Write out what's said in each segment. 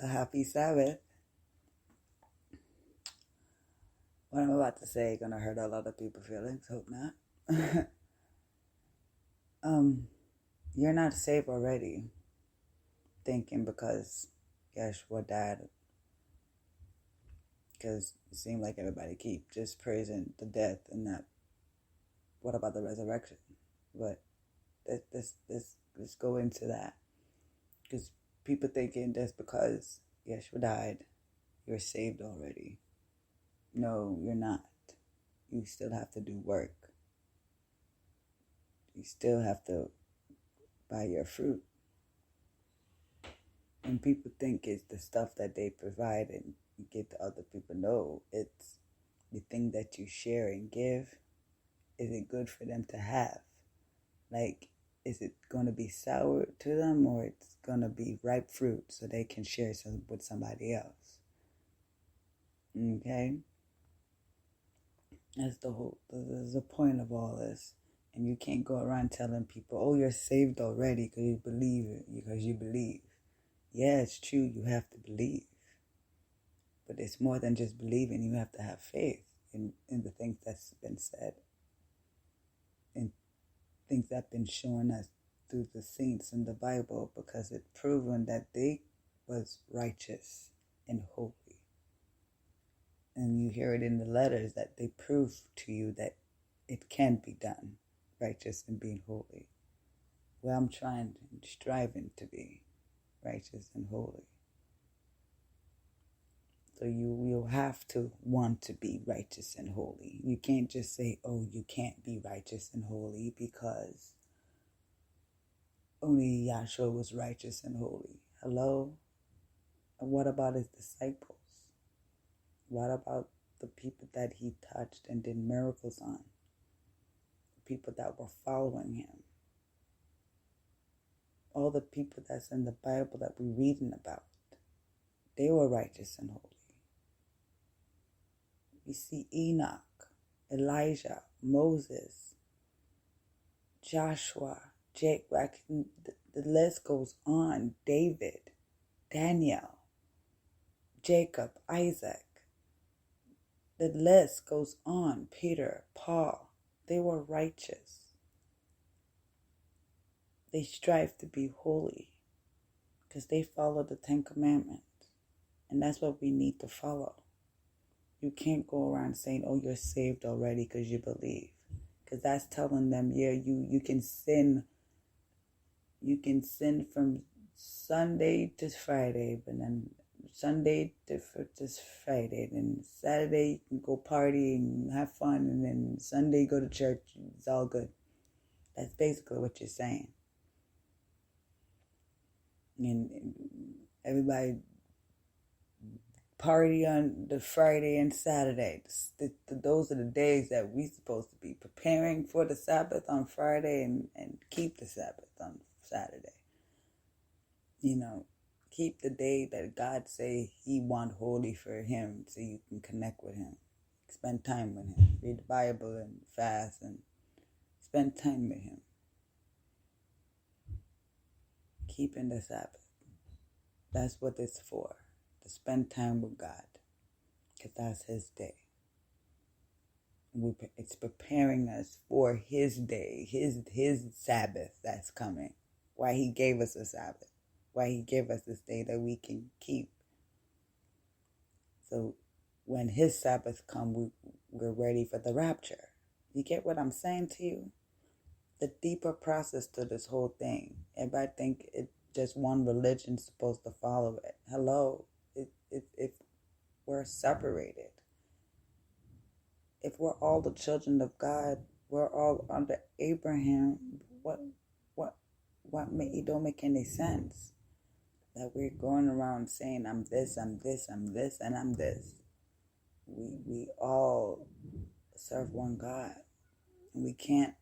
A happy Sabbath. What I'm about to say gonna hurt a lot of people's feelings. Hope not. You're not safe already. Thinking because Yeshua died. Because it seemed like everybody keep just praising the death and not. What about the resurrection? But let's go into that. Because people thinking just because Yeshua died, you're saved already. No, you're not. You still have to do work. You still have to buy your fruit. And people think it's the stuff that they provide and you give to other people. No, it's the thing that you share and give. Is it good for them to have? Like, is it going to be sour to them or it's going to be ripe fruit so they can share some with somebody else? Okay? That's the point of all this. And you can't go around telling people, oh, you're saved already because you believe. Yeah, it's true, you have to believe. But it's more than just believing. You have to have faith in the things that's been said. And things that have been shown us through the saints in the Bible, because it's proven that they was righteous and holy. And you hear it in the letters that they prove to you that it can be done, righteous and being holy. Well, I'm striving to be righteous and holy. So you'll have to want to be righteous and holy. You can't just say, oh, you can't be righteous and holy because only Yahshua was righteous and holy. Hello? And what about his disciples? What about the people that he touched and did miracles on? The people that were following him? All the people that's in the Bible that we're reading about, they were righteous and holy. We see Enoch, Elijah, Moses, Joshua, the list goes on. David, Daniel, Jacob, Isaac. The list goes on. Peter, Paul. They were righteous. They strive to be holy because they follow the 10 Commandments. And that's what we need to follow. You can't go around saying, oh, you're saved already because you believe. Because that's telling them, yeah, you can sin. You can sin from Sunday to Friday, but then Sunday to Friday. Then Saturday you can go party and have fun. And then Sunday go to church. It's all good. That's basically what you're saying. And everybody party on the Friday and Saturday. Those are the days that we're supposed to be preparing for the Sabbath on Friday and keep the Sabbath on Saturday. You know, keep the day that God say he want holy for him so you can connect with him. Spend time with him. Read the Bible and fast and spend time with him. Keeping the Sabbath. That's what it's for. To spend time with God. Because that's his day. It's preparing us for his day. His Sabbath that's coming. Why he gave us a Sabbath. Why he gave us this day that we can keep. So when his Sabbath come, we're ready for the rapture. You get what I'm saying to you? The deeper process to this whole thing. Everybody think it's just one religion's supposed to follow it. Hello. If we're separated. If we're all the children of God, we're all under Abraham. It don't make any sense that we're going around saying I'm this, and I'm this. We all serve one God. And we can't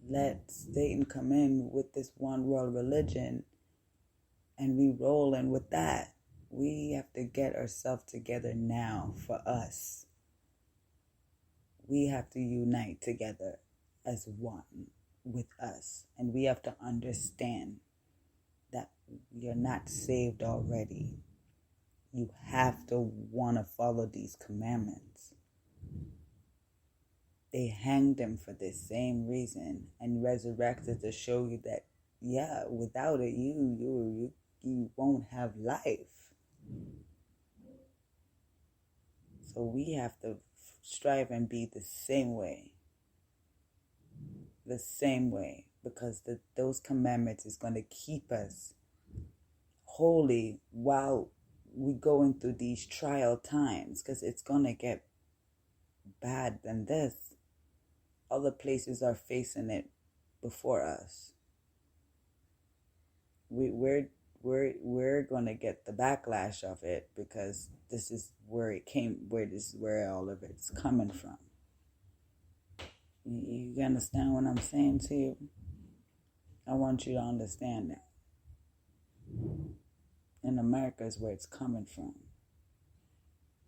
let Satan come in with this one world religion and we roll in with that. We have to get ourselves together now for us. We have to unite together as one with us. And we have to understand that you're not saved already. You have to want to follow these commandments. They hanged him for the same reason and resurrected to show you that, yeah, without it, you won't have life. So we have to strive and be the same way. The same way. Because those commandments is going to keep us holy while we going through these trial times. Because it's going to get bad than this. Other places are facing it before us. We're going to get the backlash of it because this is where it came, this is where all of it's coming from. You understand what I'm saying to you? I want you to understand that. In America is where it's coming from.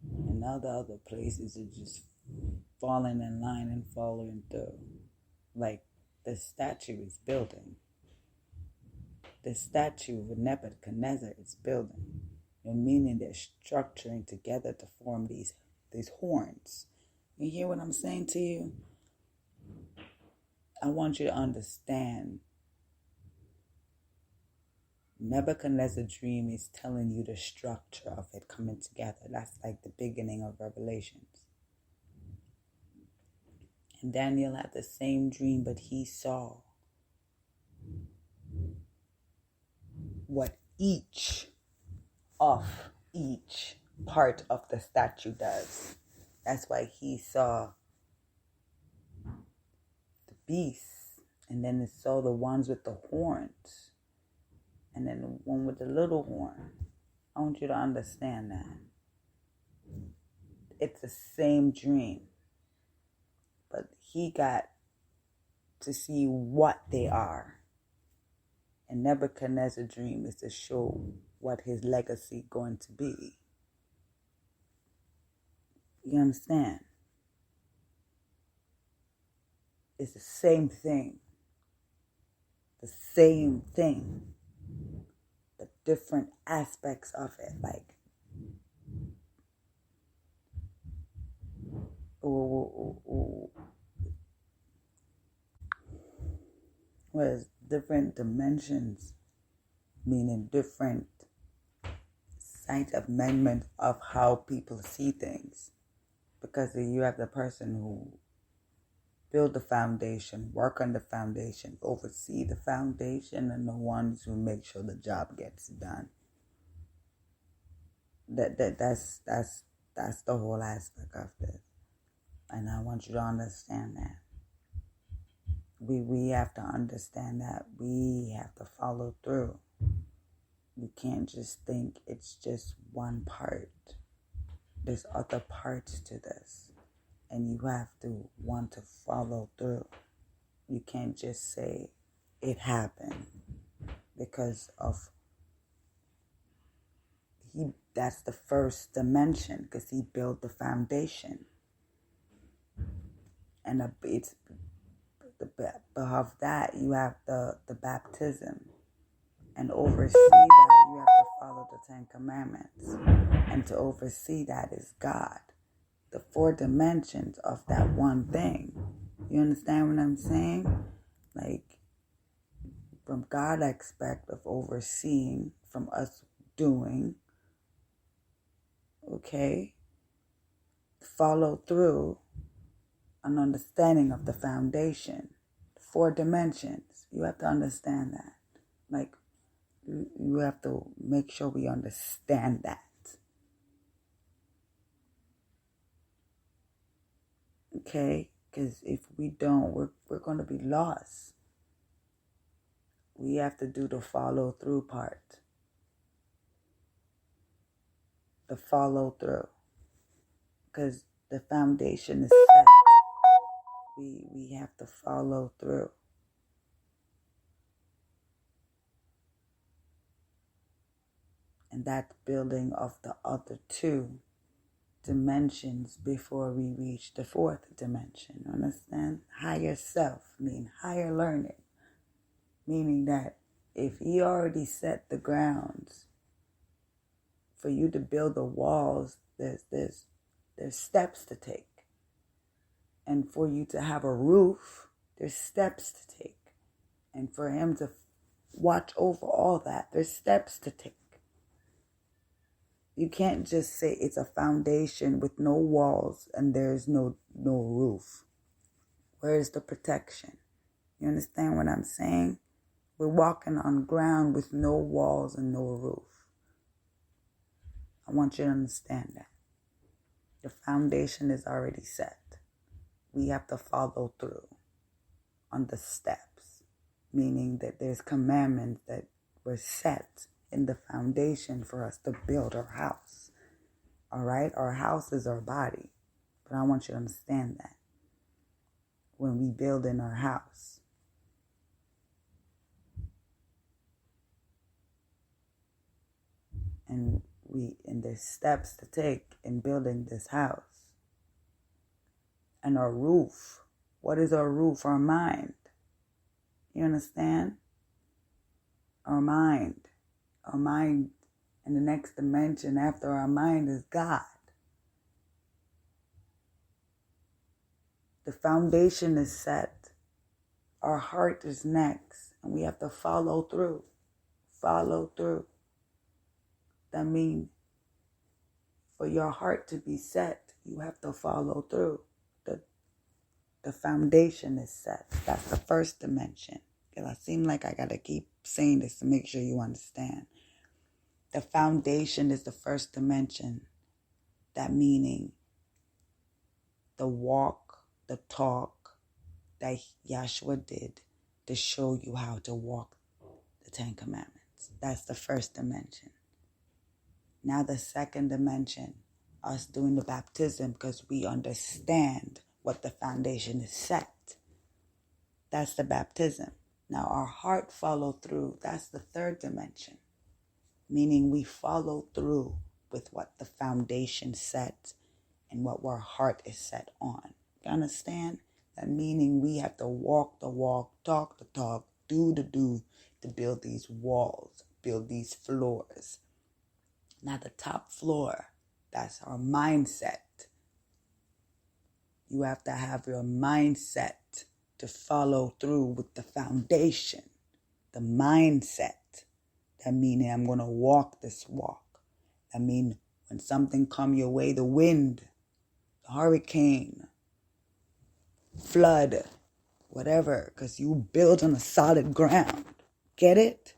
And all the other places are just falling in line and following through. Like the statue is building. The statue of Nebuchadnezzar is building. And meaning they're structuring together to form these horns. You hear what I'm saying to you? I want you to understand. Nebuchadnezzar's dream is telling you the structure of it coming together. That's like the beginning of Revelations. And Daniel had the same dream, but he saw what each part of the statue does. That's why he saw the beasts, and then he saw the ones with the horns, and then the one with the little horn. I want you to understand that. It's the same dream, but he got to see what they are. And Nebuchadnezzar's dream is to show what his legacy going to be. You understand? It's the same thing. The same thing. But different aspects of it. Like, whereas different dimensions, meaning different sight amendment of how people see things. Because you have the person who build the foundation, work on the foundation, oversee the foundation, and the ones who make sure the job gets done. That's the whole aspect of this. And I want you to understand that. We have to understand that we have to follow through. You can't just think it's just one part. There's other parts to this. And you have to want to follow through. You can't just say it happened because of that's the first dimension because he built the foundation. And it's above that you have the baptism. And oversee that you have to follow the 10 Commandments. And to oversee that is God. The 4 dimensions of that one thing. You understand what I'm saying? Like, from God aspect of overseeing, from us doing, okay? Follow through an understanding of the foundation. 4 dimensions. You have to understand that. Like, you have to make sure we understand that. Okay? Because if we don't, we're going to be lost. We have to do the follow through part. The follow through. Because the foundation is set. We have to follow through. And that building of the other 2 dimensions before we reach the 4th dimension. Understand? Higher self, mean higher learning. Meaning that If he already set the grounds for you to build the walls, there's steps to take. And for you to have a roof, there's steps to take. And for him to watch over all that, there's steps to take. You can't just say it's a foundation with no walls and there's no roof. Where is the protection? You understand what I'm saying? We're walking on ground with no walls and no roof. I want you to understand that. The foundation is already set. We have to follow through on the steps, meaning that there's commandments that were set in the foundation for us to build our house. All right? Our house is our body. But I want you to understand that. When we build in our house, and there's steps to take in building this house. And our roof. What is our roof? Our mind. You understand? Our mind. Our mind and the next dimension after our mind is God. The foundation is set. Our heart is next. And we have to follow through. Follow through. That means for your heart to be set, you have to follow through. The foundation is set. That's the first dimension. Because I seem like I got to keep saying this to make sure you understand. The foundation is the first dimension. That meaning the walk, the talk that Yahshua did to show you how to walk the Ten Commandments. That's the first dimension. Now the second dimension, us doing the baptism because we understand what the foundation is set. That's the baptism. Now our heart follow through. That's the third dimension. Meaning we follow through with what the foundation set and what our heart is set on. You understand? That meaning we have to walk the walk, talk the talk, do the do to build these walls, build these floors. Now the top floor, that's our mindset. You have to have your mindset to follow through with the foundation. The mindset. That means I'm going to walk this walk. That means when something come your way, the wind, the hurricane, flood, whatever, because you build on a solid ground. Get it?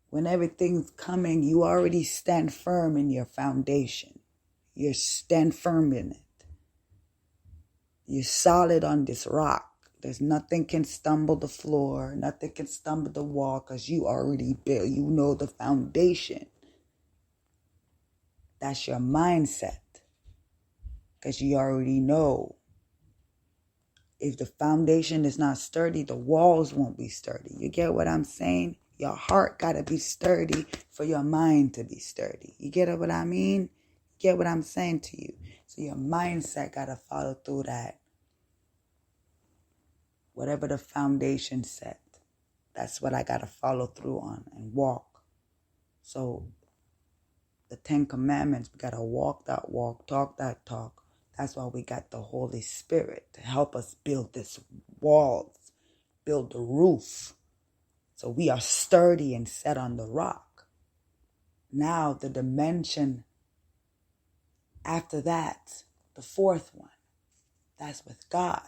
When everything's coming, you already stand firm in your foundation. You stand firm in it. You're solid on this rock. There's nothing can stumble the floor. Nothing can stumble the wall because you already built. You know the foundation. That's your mindset. Because you already know. If the foundation is not sturdy, the walls won't be sturdy. You get what I'm saying? Your heart got to be sturdy for your mind to be sturdy. You get what I mean? You get what I'm saying to you? So your mindset got to follow through that. Whatever the foundation set, that's what I got to follow through on and walk. So the 10 Commandments, we got to walk that walk, talk that talk. That's why we got the Holy Spirit to help us build this walls, build the roof. So we are sturdy and set on the rock. Now the dimension after that, the fourth one, that's with God.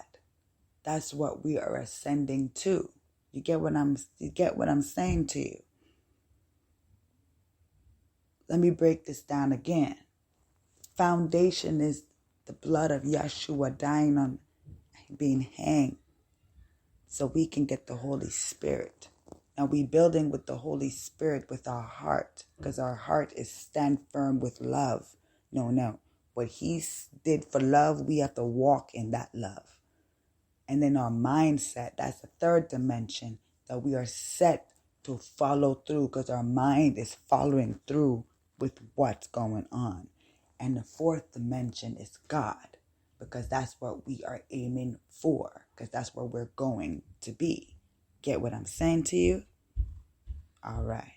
That's what we are ascending to. You get what I'm saying to you? Let me break this down again. Foundation is the blood of Yahshua dying on being hanged so we can get the Holy Spirit. Now we building with the Holy Spirit with our heart because our heart is stand firm with love. No. What he did for love, we have to walk in that love. And then our mindset, that's the third dimension that we are set to follow through because our mind is following through with what's going on. And the fourth dimension is God because that's what we are aiming for because that's where we're going to be. Get what I'm saying to you? All right.